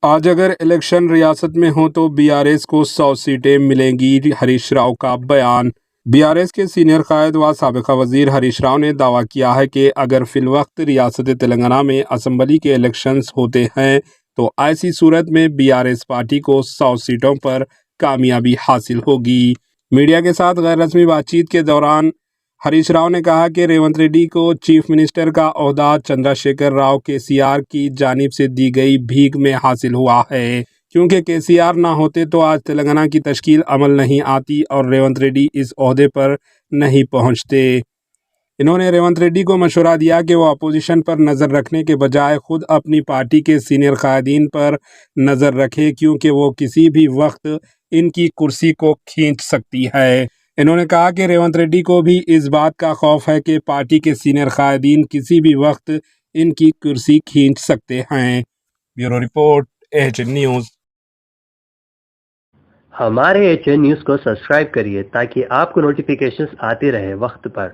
आज अगर इलेक्शन रियासत में हो तो बीआरएस को 100 सीटें मिलेंगी, हरीश राव का बयान। बीआरएस के सीनियर कायद व साबिका वजीर हरीश राव ने दावा किया है कि अगर फिलवक्त रियासत तेलंगाना में असम्बली के इलेक्शंस होते हैं तो ऐसी सूरत में बीआरएस पार्टी को 100 सीटों पर कामयाबी हासिल होगी। मीडिया के साथ गैर रस्मी बातचीत के दौरान हरीश राव ने कहा कि रेवंत रेड्डी को चीफ मिनिस्टर का ओहदा चंद्रशेखर राव केसीआर की जानिब से दी गई भीख में हासिल हुआ है, क्योंकि केसीआर ना होते तो आज तेलंगाना की तश्कील अमल नहीं आती और रेवंत रेड्डी इस ओहदे पर नहीं पहुंचते। इन्होंने रेवंत रेड्डी को मशवरा दिया कि वो अपोजिशन पर नज़र रखने के बजाय खुद अपनी पार्टी के सीनियर कायदीन पर नज़र रखे, क्योंकि वो किसी भी वक्त इनकी कुर्सी को खींच सकती है। इन्होंने कहा कि रेवंत रेड्डी को भी इस बात का खौफ है कि पार्टी के सीनियर कायदीन किसी भी वक्त इनकी कुर्सी खींच सकते हैं। Bureau report, AHN news. हमारे एएचएन न्यूज़ को सब्सक्राइब करिए ताकि आपको नोटिफिकेशंस आते रहे वक्त पर।